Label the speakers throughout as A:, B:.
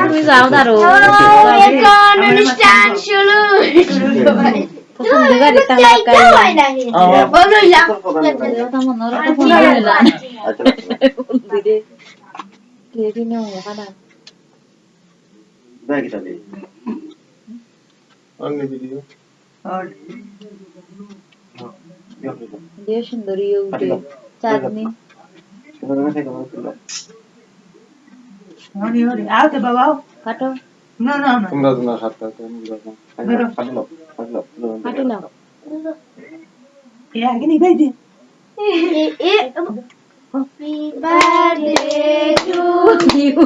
A: তুমি যাও দাঁড়ো
B: অনুষ্ঠান শুরু
A: সুন্দরী উঠে চাঁদনি কাটো
C: তোমরা হাতটা
A: কাটি নাও
B: Happy birthday to you.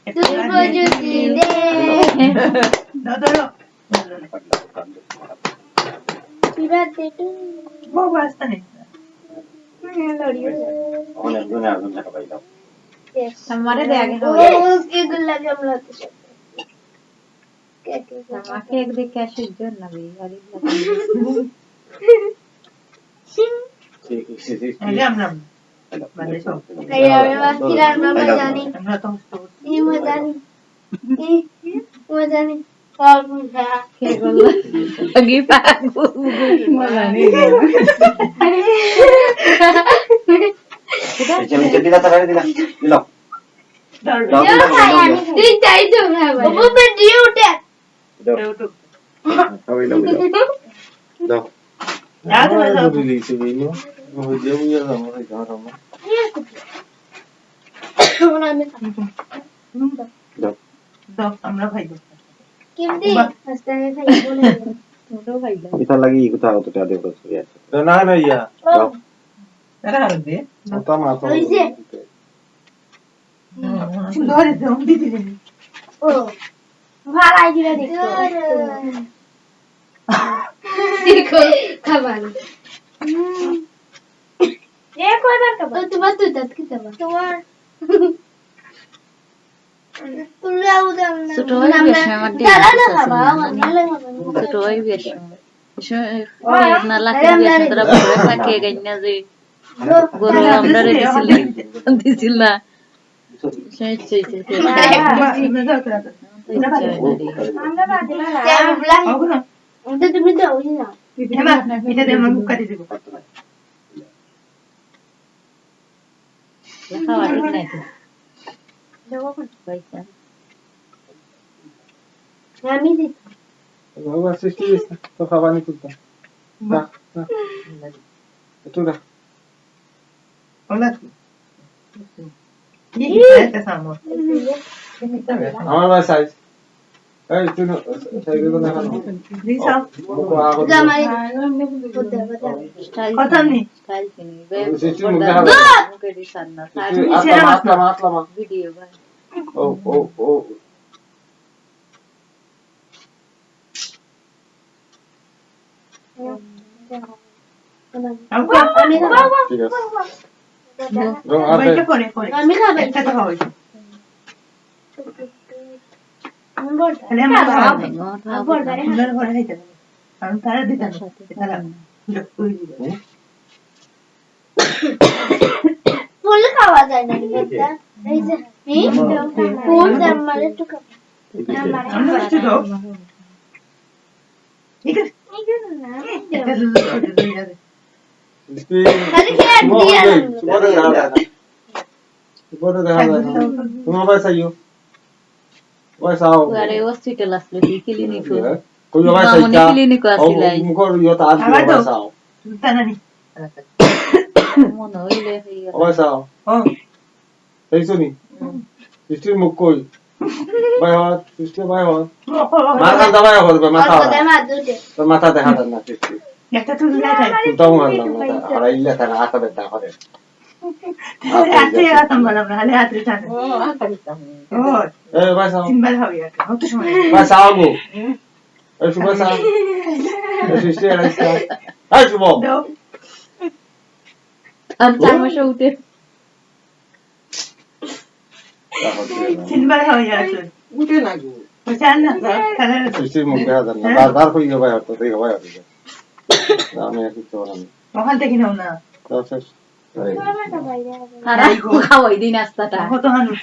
B: Durgajuti Day. Happy birthday to
A: हमारे दे आगे हो
B: उसके गुल्ला जमला तो
A: আমাকে এক দিকে আসে জন্য না ভাই আরে
B: Kaya kira nama jani. Ini majani. Majani. Kalau muda.
A: কে বলল আগে পাগু মজা নেই
B: Tidak itu nggak. Bapak video udah.
D: আমরা ভাই
B: Kimdi? Hastane khai bole.
A: ছোটো ভাই
C: ইতার লাগি কথা কতটা দেব করে আছে
D: না না ইয়া
B: Oh,
D: তারা হবে
C: ওটা মাথা
B: Oise.
D: ধরে দাও দিদি দিদি
B: Oh. Bhalai dile dekho. Dekho khaban. Ye koi bar khaban. To tumar tu tat ki khaban. Tumar. Tulla udam na.
A: ছোটো ভাই বেশ আমার দিয়ে
B: Dala na khaba, manale khaban.
A: ছোটো ভাই বেশ না লাকি বেশ তোরা বড় থাকে গাইনা যে গরু আমরা দিছিল না সেই সেই
B: Anda bade na. Jangan bilang. Udah demi tahu ni na.
D: এটা দিয়ে আমি মুখ দিব
A: খাওয়া ঠিক নাই পয়সা
B: Kami di.
C: বাবা সৃষ্টি তো খাবানি তুলতা না না একটু না
D: hola কি এটা সামো
C: আমার ভাই সাইজ এই তুই সাইজ তো না
D: দিশা
B: Gamai.
A: স্টাইল
D: কথা নেই
A: স্টাইল কিনি
C: সৃষ্টি মুখে হবে
A: মুখে দিছান না
C: আতলা
A: ভিডিও ভাই
C: ও ও ও
B: Kami khabar.
C: ঠিক আছে রং আর
D: বইটা পরে পরে
B: Kami khabar.
D: একটা কথা হইছে
B: Ambor.
D: তাহলে আমরা খাবো
B: Ambor bare.
D: সুন্দর করে খাইতে হবে কারণ তারা দিতে তারা কই দিবে
B: Full খাওয়া যায় না এটা এই যে ফুল দামারে তো
D: আমরা একটু দাও ঠিক আছে এটা দুই যাবে
C: সৃষ্টি
B: আরে কি দিয়া
C: সুবরে দেখা যায় না সুবরে দেখা যায় না তোমার ভাই সাইও ওই সাও
A: আরে হসপিটাল আসলে ক্লিনিক
C: কই ভাই
A: মামনি
C: সাইটা
A: ক্লিনিক আসিলাই
C: মুখর ইয়া তা আজ ভাই সাও
D: তানানি
A: মনে হইলে হইয়া
C: ওই সাও
D: ও
C: এই শুনি সৃষ্টির মুখ কই ভাই হয় সৃষ্টি ভাই হয় মাথা দাবাই হবে মাথা তোর মাথা দেখা যায় না সৃষ্টি
D: একটা তুই লাগাই
C: তুই না আর ইল্লা তারা আটা বেটা করে
D: হাতে আতম বলা হলে হাতে টানে
A: ও আকারিতাম
D: ও
C: এ ভাই সাও
D: তিনবার হবে একটা কত সময়
C: ভাই সাও গো এই শুভ সাও এই সৃষ্টি আর ইসা এই শুভ
D: দাও
A: আর তামাশা উঠে
D: তিনবার হবে একটা
C: উঠে না গো
D: বুঝছেন না তাহলে
C: সৃষ্টির মুখ দেখা যায় না বারবার কই ভাই হতো তাই ভাই হবে আমি আর কিছু বললাম
D: ওখান থেকে নাও না
C: তো শেষ
A: তারা খাওয়াই দিই নাস্তাটা
D: কত মানুষ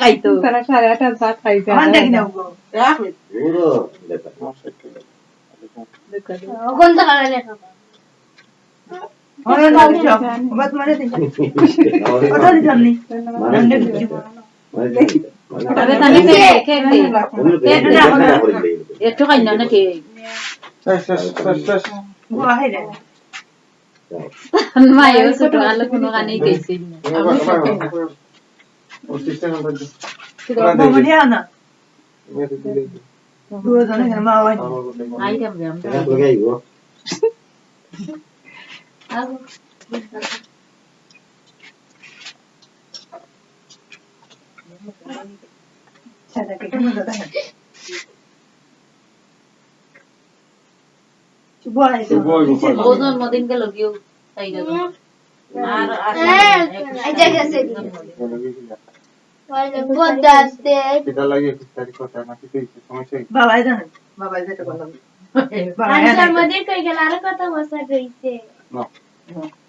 A: খাইতো
E: তারা 8:30 ভাত খাইছে
D: আমার দেখি না গো
C: পুরো লেখা
B: ওখান থেকে আনা লেখা
D: ওরা না দিছো বাত মারে দিছো ওটা দিছো নি রান্না দিছো
A: তবে তানে কেক দে একটু খাই না নাকি
C: শেষ
D: গো আহে রে
A: মায়েও ছোট আলো কোনো গানেই গেছে
C: ও সিস্টেম করে
D: বাবা নিয়া না দুটো জনে কেন মা ওই
A: আইতাম রে আমরা
C: এটা লগে আইবো
D: সাদা কে কেমন দাদা চুবো আইছো
A: ও জন্মদিন গেল গিয়ে তাই না আর
B: এই যে গেছে বদাতে
C: এটা লাগে তারিখ কথা না কি সমস্যা
D: বাবা জানেন বাবা যেটা বললাম বাবা
B: আনসার মধ্যে কই গেল আর কত বসা গইছে
C: না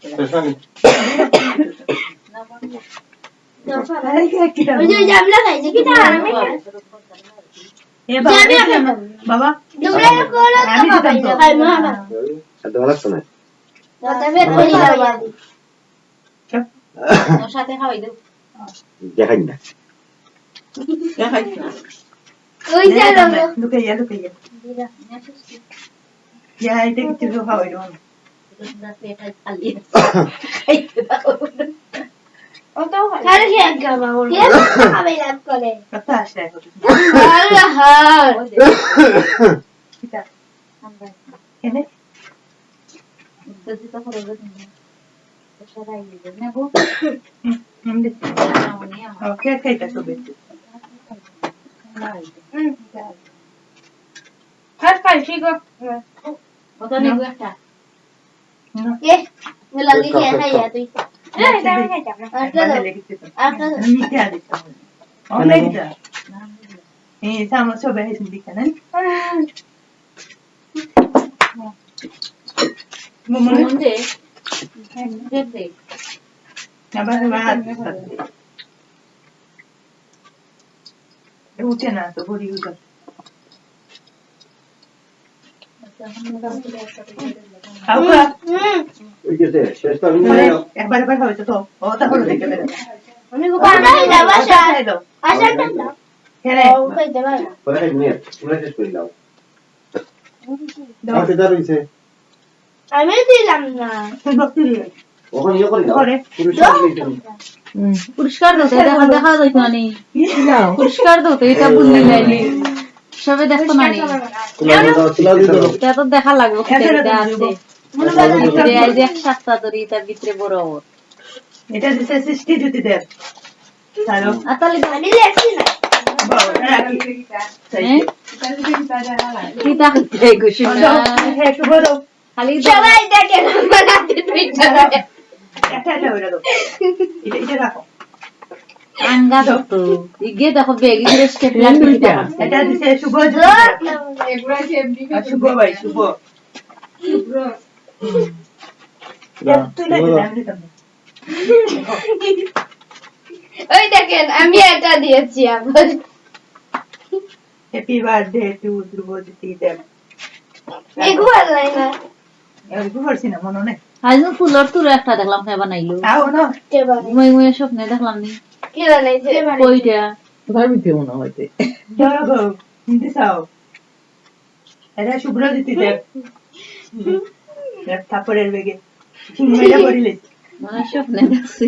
C: শেষ
B: ওই যে জামলা খাইছে কি তা আমি
D: এ বাবা
B: তোমরা কোলা
D: আমি
B: তো
D: দিতাম তো।
B: খাই মামা
C: সাথে ভালো লাগছে না
B: তবে কই যাবা
A: ওর সাথে খাওয়াই দেব
C: দেখাই না
B: ওই চলো
D: লুকাইয়া ইয়া এটা কিছু খাওয়াই দাও
B: আরে কি আগামা ওর কে খাবে লাগ করে
D: কথা আসে
B: আল্লাহ হার
D: কিটা এনে
A: যদি তো করে দেব তো সবাই দিবে না গো
D: এমনি ওকে খাইতা সবে
B: হাত পাইছি গো
A: কত নেব একটা
B: এ মেলা লিখে খাইয়া তুই এই দাও খাইতা আচ্ছা দাও আচ্ছা
D: নিতে আদিস অনেক যা এই সামনে সবে হেসে দিখানেন মমনে
A: মনে দে
D: আবার বাদ উঠে না তো বড়ি উঠে আউকা
C: ওই যে শেষ তো আমি
D: একবার খাবে তো ও তাহলে দেখে বের
B: আমি গো বানাই দাও বাসা
D: খাই দাও
B: আশা দাও
D: খেলে
B: ও খাইতে পারো
C: পরে নিয়ে তোমরা শেষ করে দাও দাও সেটা রইছে
B: আমি দিলাম না
D: বক্তি
C: ওখানে ইয়ে করে দাও
D: করে
C: পুরস্কার দিয়েছেন
A: পুরস্কার দতে দেখা যাইতো না নি পুরস্কার দতে এটা বুঝলি নাইলি সবে দেখো না নি
C: তুলা দিয়ে দাও
A: এটা তো দেখা লাগবে এটা আছে যে আজ এক সপ্তাহ ধরে তার ভিতরে বড় ওর
D: এটা দিতে 60 জুতি দেব তাহলে
A: আর তাহলে
B: আমি লেখছি না
D: বাবা রাখি
A: কি তাহলে গুছি না
D: হ্যাঁ একটু বড়
A: খালি
B: সবাই দেখে বানাতে তুই চলে
D: একটা ওটা দাও এটা রাখো
A: আঙ্গা তো ইগে দেখো বেগি করে স্টেপ লাগবে
D: এটা দিতে শুভ শুভ ভাই শুভ তুই লাগে আমি দিতাম
B: ওই দেখেন আমি এটা দিয়েছি আবার
D: হ্যাপি বার্থডে টু ধ্রুবজ্যোতি দেব
B: এগু আলাই না
D: এরকম করছি না মনে নেই
A: আজ ফুলর তুলো একটা দেখলাম হে বানাইলো
D: আও না
B: কে বানাই
A: মই মই স্বপ্নে দেখলাম নি
B: কে বানাইছে
A: কইটা
D: জড়ো গো হিন্দি চাও এটা শুভ্রজ্যোতি দেব থাপড়ের বেগে মেয়েটা করিলে
A: মানে স্বপ্নে দেখছি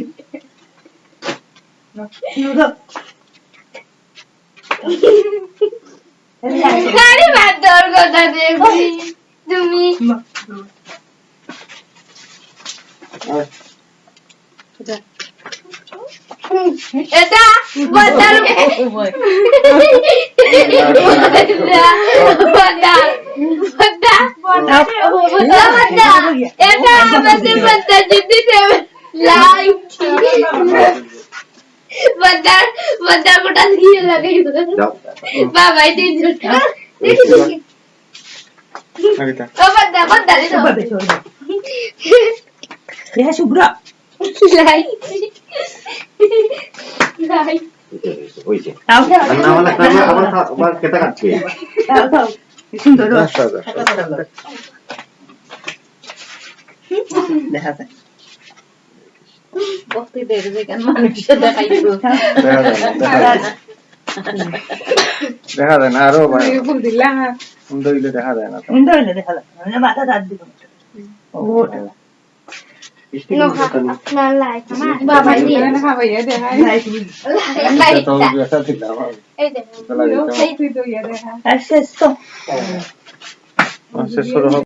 B: গাড়ি বাদর কথা দেখি তুমি এটা বাদর এটা আমাদের বাদর যদি দেবে লাইট বাদর কোটা দিয়ে লাগাই বাবা এই দিন দেখি
C: আগে তা
B: ও বাদর বাদর
D: শুভ দেহা শুভ্র
B: লাই লাই
E: ওই যে
D: তাও
E: আর না হলে খাবে আবার কেটে কাটবে
D: তাও তাও কি সুন্দর
C: আচ্ছা, আচ্ছা।
D: দেখা যায়
A: ভক্তিদের যেখানে মানুষে দেখাইতো
C: দেখা যায় না আরো সুন্দর হইলে দেখা যায় না তো।
D: সুন্দর হইলে দেখা যায় মানে মাথা দাঁত দিব ওটা
B: না লাই বাবা দিয়ে লাই
C: এটা তো ব্যথা দিলাম আমি।
B: এই দেখ
C: বেলা দিতাম।
D: আর শেষ তো
C: শেষ করে হবে।